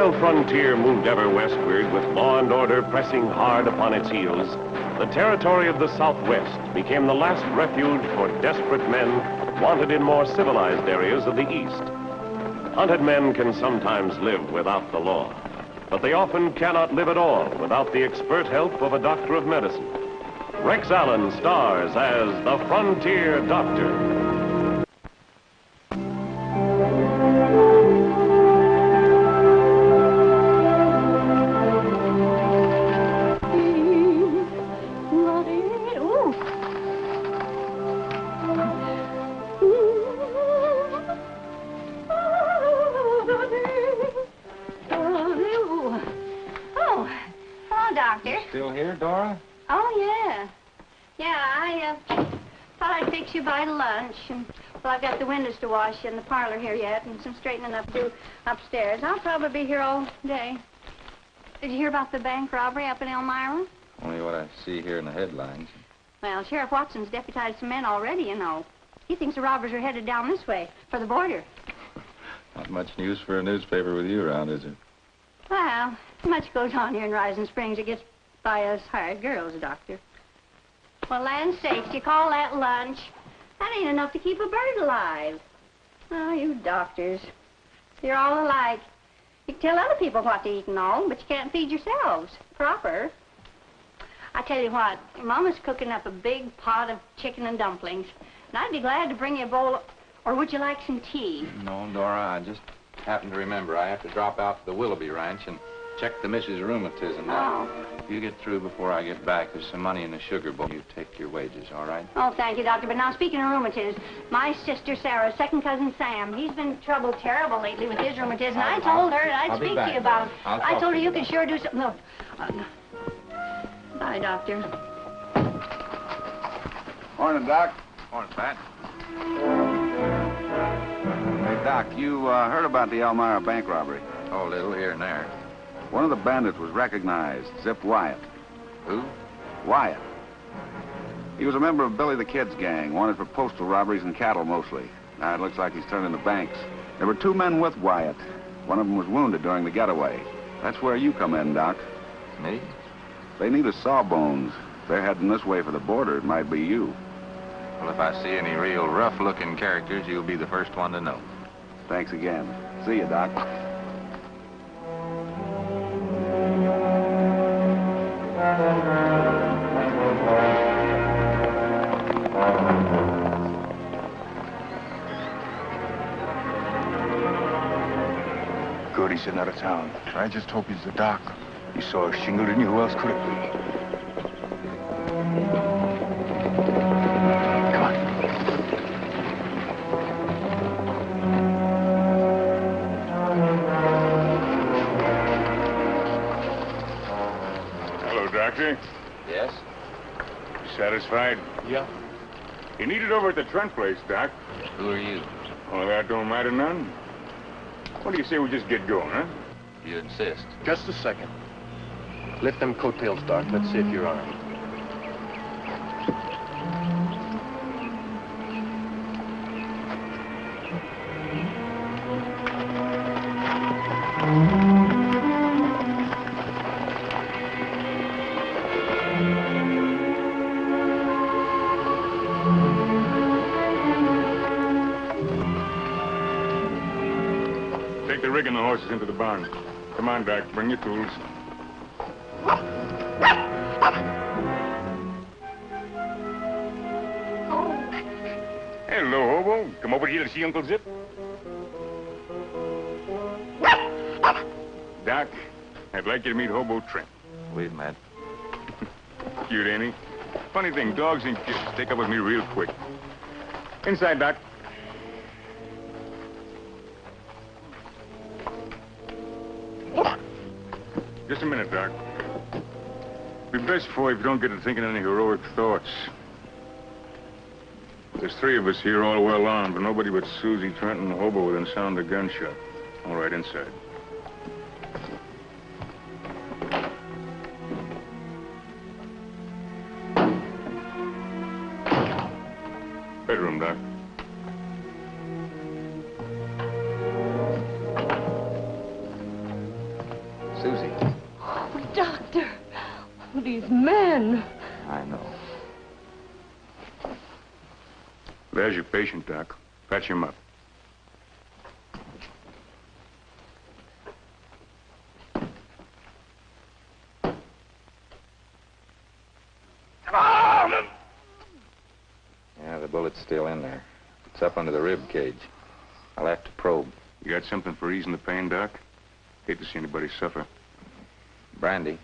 the frontier moved ever westward with law and order pressing hard upon its heels, the territory of the Southwest became the last refuge for desperate men wanted in more civilized areas of the East. Hunted men can sometimes live without the law, but they often cannot live at all without the expert help of a doctor of medicine. Rex Allen stars as the Frontier Doctor. Still here, Dora? Oh, yeah. Yeah, I thought I'd fix you by lunch. And, well, I've got the windows to wash in the parlor here yet and some straightening up to do upstairs. I'll probably be here all day. Did you hear about the bank robbery up in Elmira? Only what I see here in the headlines. Well, Sheriff Watson's deputized some men already, you know. He thinks the robbers are headed down this way, for the border. Not much news for a newspaper with you around, is it? Well, much goes on here in Rising Springs. It gets by us hired girls, Doctor. Well, land's sakes, you call that lunch? That ain't enough to keep a bird alive. Oh, you doctors. You're all alike. You can tell other people what to eat and all, but you can't feed yourselves proper. I tell you what, your Mama's cooking up a big pot of chicken and dumplings, and I'd be glad to bring you a bowl, or would you like some tea? No, Dora, I just happened to remember I have to drop out to the Willoughby Ranch and check the missus' rheumatism. Oh. If you get through before I get back, there's some money in the sugar bowl. You take your wages, all right? Oh, thank you, Doctor. But now, speaking of rheumatism, my sister Sarah's second cousin Sam, he's been troubled terrible lately with his rheumatism. I told her I'd speak to you about it. I told her you could sure do something. No. Bye, Doctor. Morning, Doc. Morning, Pat. Hey, Doc, you heard about the Elmira bank robbery? Oh, a little here and there. One of the bandits was recognized, Zip Wyatt. Who? Wyatt. He was a member of Billy the Kid's gang, wanted for postal robberies and cattle mostly. Now it looks like he's turning to banks. There were 2 men with Wyatt. One of them was wounded during the getaway. That's where you come in, Doc. Me? They need a sawbones. If they're heading this way for the border, it might be you. Well, if I see any real rough-looking characters, you'll be the first one to know. Thanks again. See you, Doc. Good, he's sitting out of town. I just hope he's the doc. You saw a shingle, didn't you? Who else could it be? Come on. Hello, Doctor. Yes? You satisfied? Yeah. You need it over at the Trent place, Doc. Who are you? Well, that don't matter none. What do you say we just get going, huh? You insist. Just a second. Lift them coattails, Doc. Let's see if you're armed. Take the rig and the horses into the barn. Come on, Doc. Bring your tools. Hello, hobo. Come over here to see Uncle Zip. Doc, I'd like you to meet Hobo Trent. Wait, Matt. Cute, ain't he? Funny thing, dogs and kids take up with me real quick. Inside, Doc. Just a minute, Doc. Be best for if you don't get to thinking any heroic thoughts. There's 3 of us here, all well armed, but nobody but Susie, Trent, and the hobo within sound of gunshot. All right, inside. Bedroom, Doc. These men. I know. There's your patient, Doc. Patch him up. Come on! Yeah, the bullet's still in there. It's up under the rib cage. I'll have to probe. You got something for easing the pain, Doc? Hate to see anybody suffer. Brandy.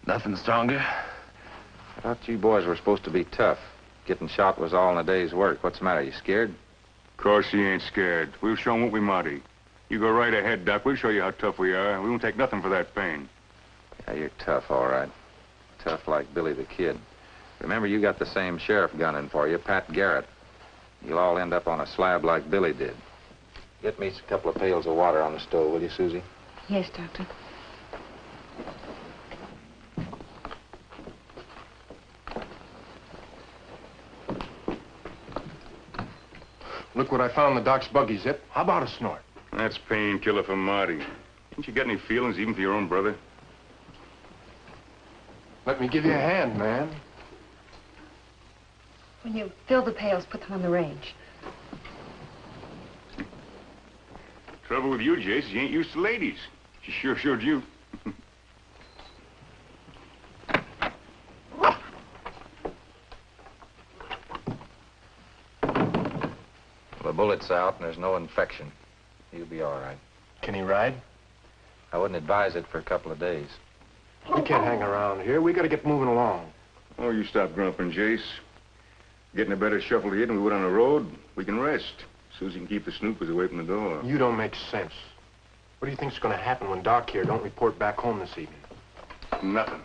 Nothing stronger? I thought you boys were supposed to be tough. Getting shot was all in a day's work. What's the matter? You scared? Of course he ain't scared. We'll show him what we mighty. You go right ahead, Doc. We'll show you how tough we are. We won't take nothing for that pain. Yeah, you're tough, all right. Tough like Billy the Kid. Remember, you got the same sheriff gunning for you, Pat Garrett. You'll all end up on a slab like Billy did. Get me a couple of pails of water on the stove, will you, Susie? Yes, Doctor. Look what I found in the doc's buggy, Zip. How about a snort? That's painkiller for Marty. Ain't you got any feelings even for your own brother? Let me give you a hand, man. When you fill the pails, put them on the range. Trouble with you, Jace, is you ain't used to ladies. She sure showed you. The bullet's out and there's no infection. You'll be all right. Can he ride? I wouldn't advise it for a couple of days. We can't hang around here. We gotta get moving along. Oh, you stop grumping, Jace. Getting a better shuffle here than we would on the road. We can rest. Susie can keep the snoopers away from the door. You don't make sense. What do you think's gonna happen when Doc here don't report back home this evening? Nothing.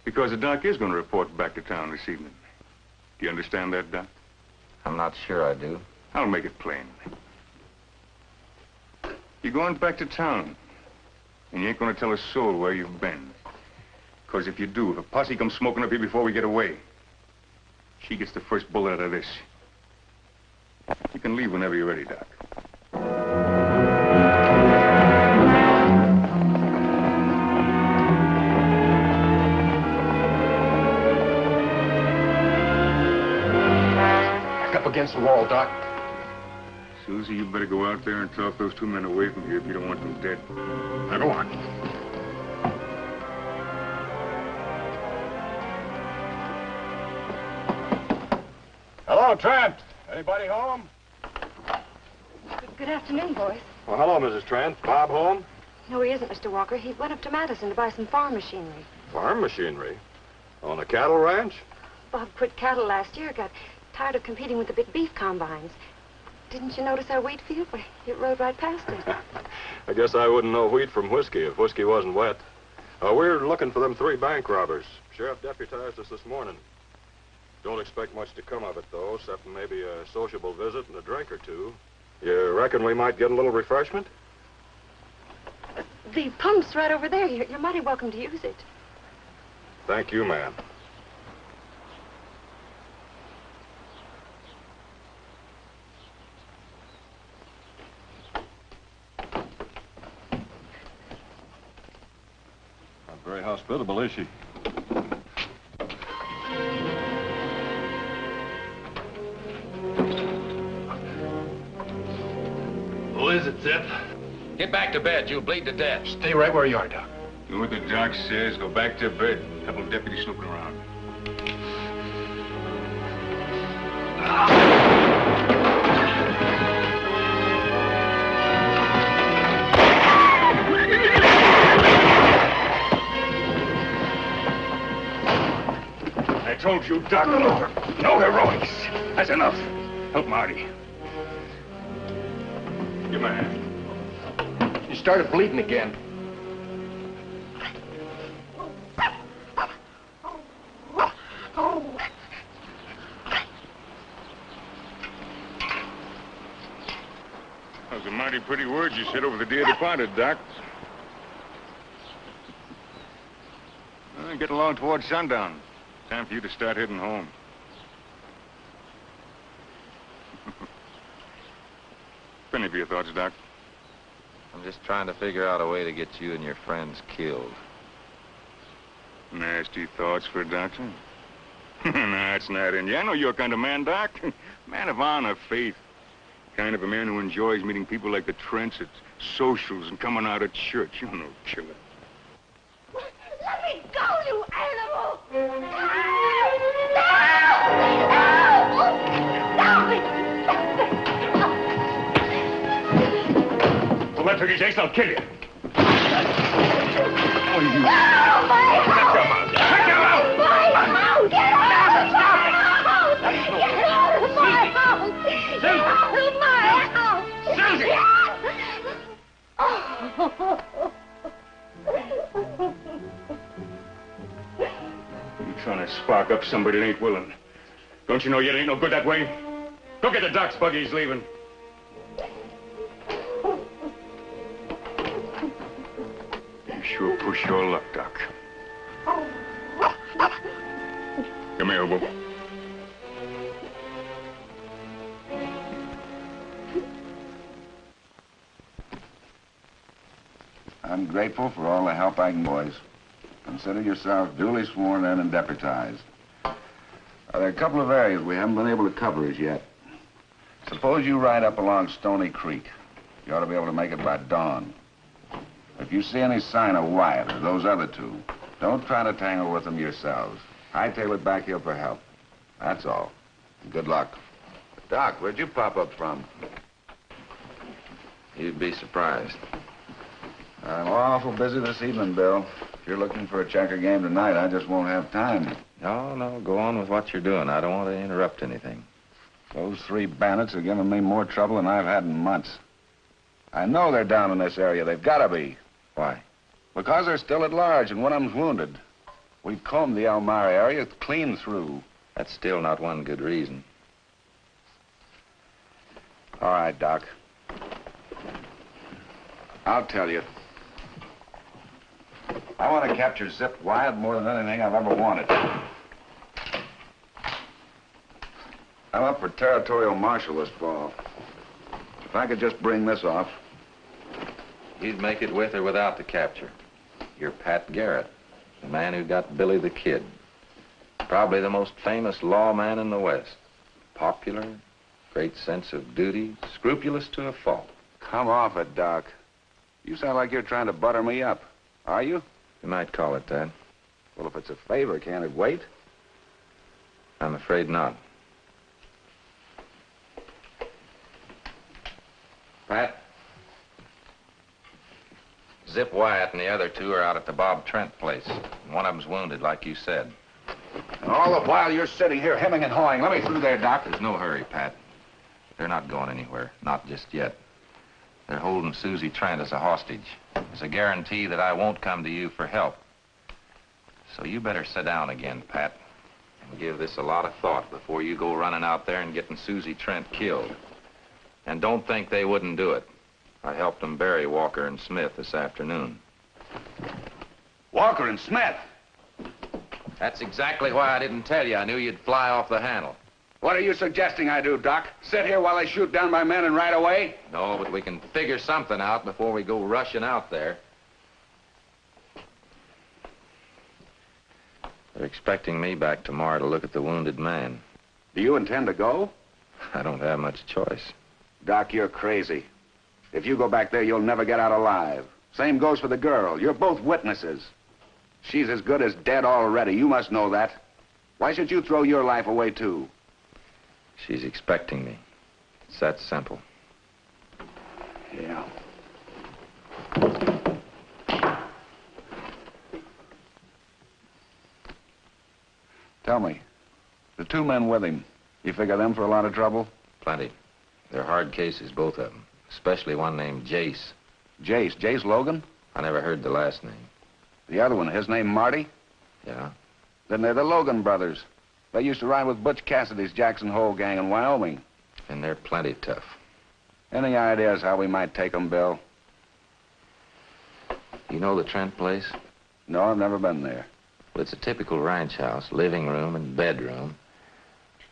Because the doc is going to report back to town this evening. Do you understand that, Doc? I'm not sure I do. I'll make it plain. You're going back to town. And you ain't going to tell a soul where you've been. Because if you do, if a posse comes smoking up here before we get away, she gets the first bullet out of this. You can leave whenever you're ready, Doc. Back up against the wall, Doc. Susie, you better go out there and talk those two men away from here if you don't want them dead. Now go on. Hello, Trent. Anybody home? Good afternoon, boys. Well, hello, Mrs. Trent. Bob home? No, he isn't, Mr. Walker. He went up to Madison to buy some farm machinery. Farm machinery? On a cattle ranch? Bob quit cattle last year, got tired of competing with the big beef combines. Didn't you notice our wheat field? It rode right past it. I guess I wouldn't know wheat from whiskey if whiskey wasn't wet. We're looking for them 3 bank robbers. Sheriff deputized us this morning. Don't expect much to come of it, though, except maybe a sociable visit and a drink or two. You reckon we might get a little refreshment? The pump's right over there. You're mighty welcome to use it. Thank you, ma'am. Not very hospitable, is she? Who is it, Zip? Get back to bed. You'll bleed to death. Stay right where you are, Doc. Do what the doc says. Go back to bed. A couple of deputies snooping around. I told you, Doc, no heroics. That's enough. Help Marty. Give me a hand. You started bleeding again. Those are mighty pretty words you said over the dear departed, Doc. Get along towards sundown. Time for you to start heading home. Any of your thoughts, Doc? I'm just trying to figure out a way to get you and your friends killed. Nasty thoughts for a doctor? Nah, it's not in you. I know your kind of man, Doc. Man of honor, faith. Kind of a man who enjoys meeting people like the Trents at socials and coming out of church. You're no killer. Let me go, you animal! Well, let Turkey Jason, I'll kill you. No, my house! Shut your mouth! My house! Get out of my house! Get out of my house! Get out of my house! Susie! You trying to spark up somebody that ain't willing. Don't you know you ain't no good that way? Go get the doc's buggy, he's leaving. You sure push your luck, Doc. Come here, Hobo. I'm grateful for all the help I can, boys. Consider yourselves duly sworn in and deputized. There are a couple of areas we haven't been able to cover as yet. Suppose you ride up along Stony Creek. You ought to be able to make it by dawn. If you see any sign of Wyatt or those other two, don't try to tangle with them yourselves. Hightail it back here for help. That's all. Good luck. Doc, where'd you pop up from? You'd be surprised. I'm awful busy this evening, Bill. If you're looking for a checker game tonight, I just won't have time. No, go on with what you're doing. I don't want to interrupt anything. Those three bandits are giving me more trouble than I've had in months. I know they're down in this area. They've got to be. Why? Because they're still at large and one of them's wounded. We've combed the Elmira area clean through. That's still not one good reason. All right, Doc. I'll tell you. I want to capture Zip Wyatt more than anything I've ever wanted. I'm up for territorial marshal this fall. If I could just bring this off. You'd make it with or without the capture. You're Pat Garrett, the man who got Billy the Kid. Probably the most famous lawman in the West. Popular, great sense of duty, scrupulous to a fault. Come off it, Doc. You sound like you're trying to butter me up. Are you? You might call it that. Well, if it's a favor, can't it wait? I'm afraid not. Pat? Zip Wyatt and the other two are out at the Bob Trent place. And one of them's wounded, like you said. And all the while you're sitting here hemming and hawing. Let me through there, Doc. There's no hurry, Pat. They're not going anywhere. Not just yet. They're holding Susie Trent as a hostage. It's a guarantee that I won't come to you for help. So you better sit down again, Pat, and give this a lot of thought before you go running out there and getting Susie Trent killed. And don't think they wouldn't do it. I helped them bury Walker and Smith this afternoon. Walker and Smith? That's exactly why I didn't tell you. I knew you'd fly off the handle. What are you suggesting I do, Doc? Sit here while they shoot down my men and ride away? No, but we can figure something out before we go rushing out there. They're expecting me back tomorrow to look at the wounded man. Do you intend to go? I don't have much choice. Doc, you're crazy. If you go back there, you'll never get out alive. Same goes for the girl. You're both witnesses. She's as good as dead already. You must know that. Why should you throw your life away, too? She's expecting me. It's that simple. Yeah. Tell me, the two men with him, you figure them for a lot of trouble? Plenty. They're hard cases, both of them. Especially one named Jace. Jace? Jace Logan? I never heard the last name. The other one, his name Marty? Yeah? Then they're the Logan brothers. They used to ride with Butch Cassidy's Jackson Hole gang in Wyoming. And they're plenty tough. Any ideas how we might take them, Bill? You know the Trent place? No, I've never been there. Well, it's a typical ranch house, living room and bedroom.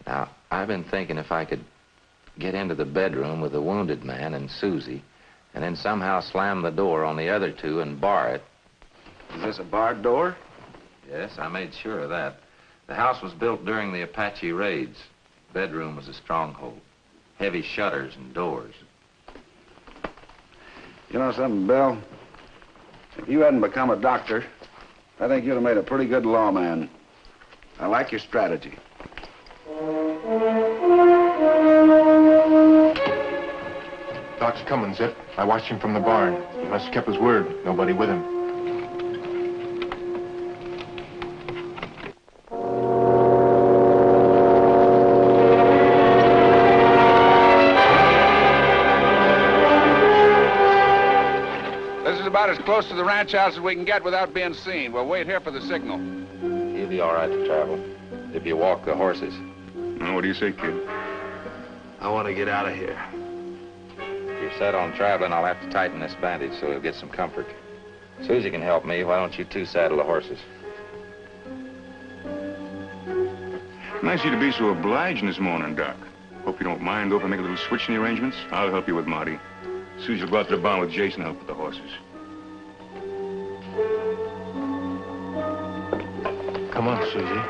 Now, I've been thinking if I could get into the bedroom with the wounded man and Susie, and then somehow slam the door on the other two and bar it. Is this a barred door? Yes, I made sure of that. The house was built during the Apache raids. Bedroom was a stronghold. Heavy shutters and doors. You know something, Bill? If you hadn't become a doctor, I think you'd have made a pretty good lawman. I like your strategy. Doc's coming, Zip. I watched him from the barn. He must have kept his word. Nobody with him. This is about as close to the ranch house as we can get without being seen. We'll wait here for the signal. He'll be all right to travel, if you walk the horses. Now, what do you say, kid? I want to get out of here. If you're set on traveling, I'll have to tighten this bandage so he'll get some comfort. Susie can help me. Why don't you two saddle the horses? Nice of you to be so obliging this morning, Doc. Hope you don't mind over make a little switch in the arrangements. I'll help you with Marty. Susie will go out to the barn with Jason to help with the horses. Come on, Susie.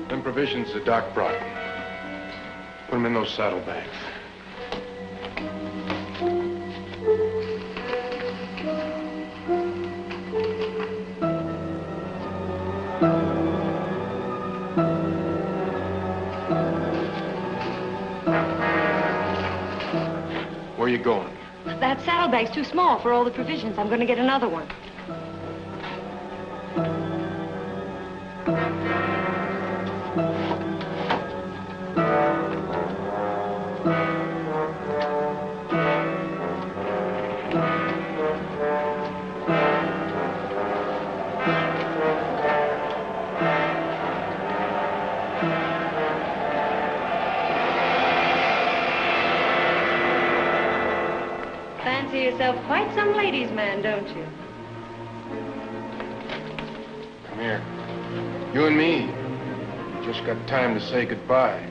Them provisions the doc brought. Put them in those saddlebags. Where you going? That saddlebag's too small for all the provisions. I'm going to get another one. Fancy yourself quite some ladies' man, don't you? Come here. You and me. We just got time to say goodbye.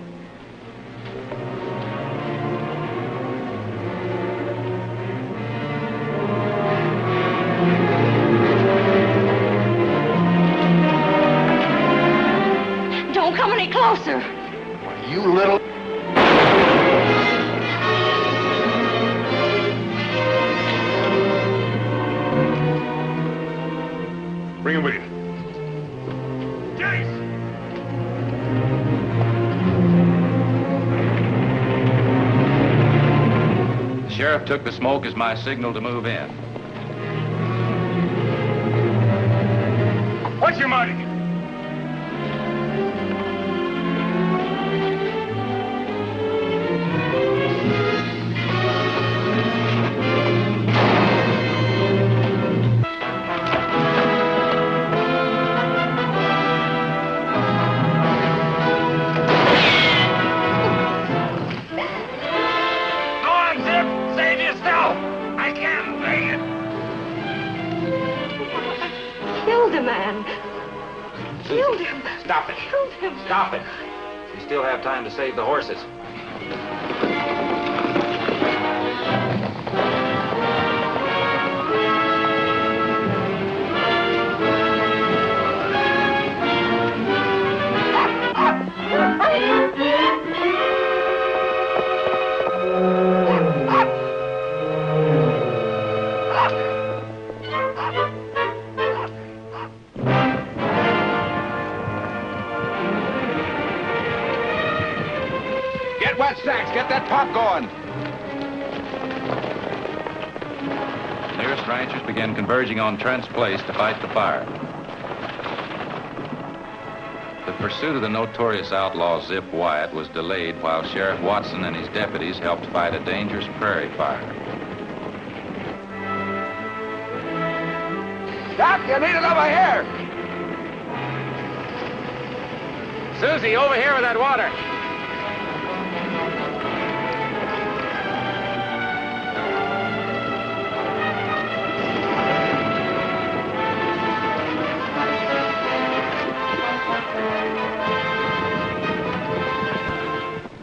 Don't come any closer. You little... Bring him with you. Jace! The sheriff took the smoke as my signal to move in. What's your Marty? Killed a man. Killed him. Stop it. Killed him. Stop it. We still have time to save the horses. Get wet sacks. Get that pop going. Nearest ranchers began converging on Trent's place to fight the fire. The pursuit of the notorious outlaw Zip Wyatt was delayed while Sheriff Watson and his deputies helped fight a dangerous prairie fire. Doc, you need it over here. Susie, over here with that water.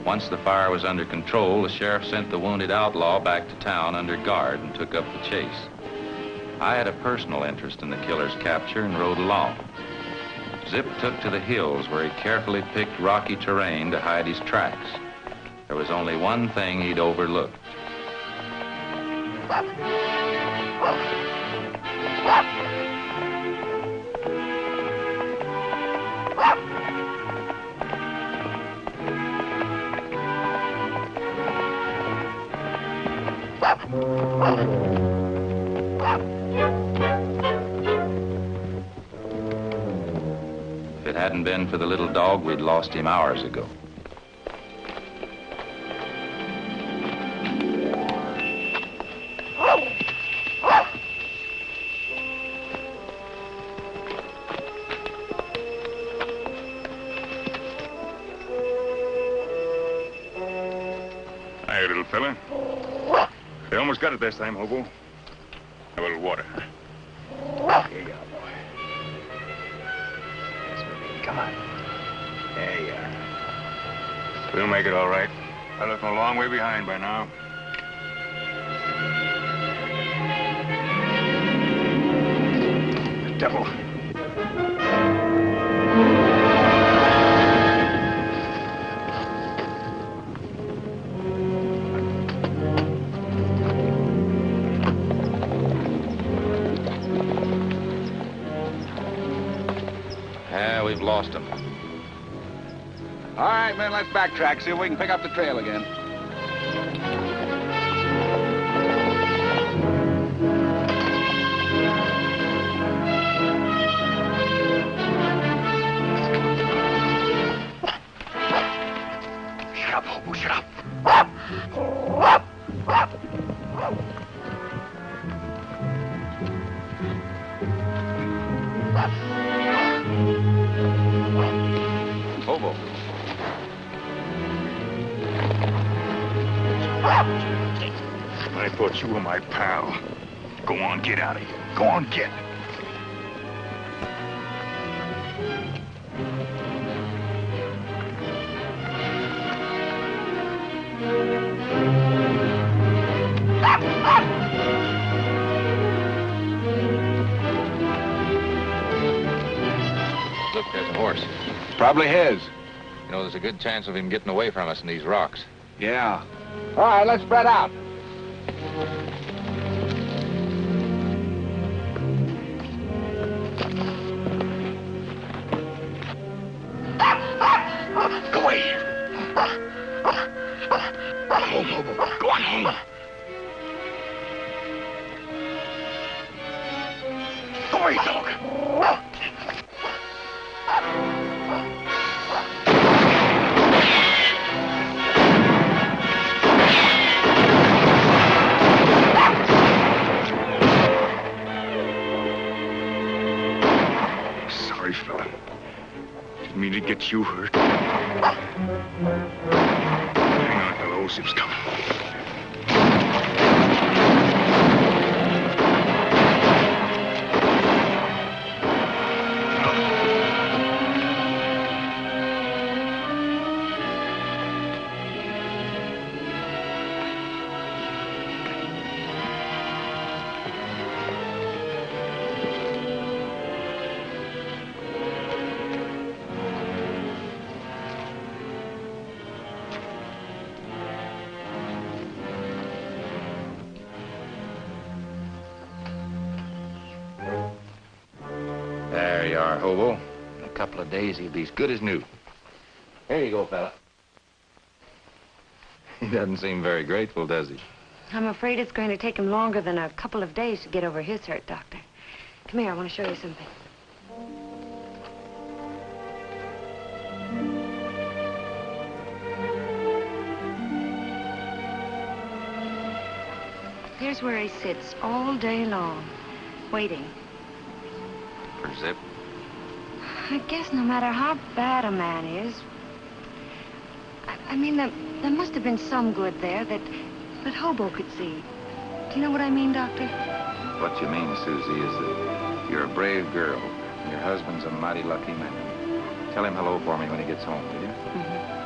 Once the fire was under control, the sheriff sent the wounded outlaw back to town under guard and took up the chase. I had a personal interest in the killer's capture and rode along. Zip took to the hills where he carefully picked rocky terrain to hide his tracks. There was only one thing he'd overlooked. If it hadn't been for the little dog, we'd lost him hours ago. Hi, little fella. They almost got it this time, hobo. Have a little water. Here you are, boy. Yes, baby. Come on. There you are. We'll make it all right. Fella's been a long way behind by now. The devil. Yeah, we've lost him. All right, men, let's backtrack, see if we can pick up the trail again. Shut up, hobo, shut up. Hobo. I thought you were my pal. Go on, get out of here. Go on, get. Look, there's a horse. Probably his. You know, there's a good chance of him getting away from us in these rocks. Yeah. All right, let's spread out. Go away. Home, hobo. Go on home. Go away, dog. Sorry, fella. Didn't mean to get you hurt. Hang on, fella. Zip's coming. There you are, hobo. In a couple of days, he'll be as good as new. Here you go, fella. He doesn't seem very grateful, does he? I'm afraid it's going to take him longer than a couple of days to get over his hurt, Doctor. Come here, I want to show you something. Here's where he sits all day long, waiting. For Zip? I guess no matter how bad a man is, I mean, there must have been some good there that Hobo could see. Do you know what I mean, Doctor? What you mean, Susie, is that you're a brave girl, and your husband's a mighty lucky man. Tell him hello for me when he gets home, will you? Mm-hmm.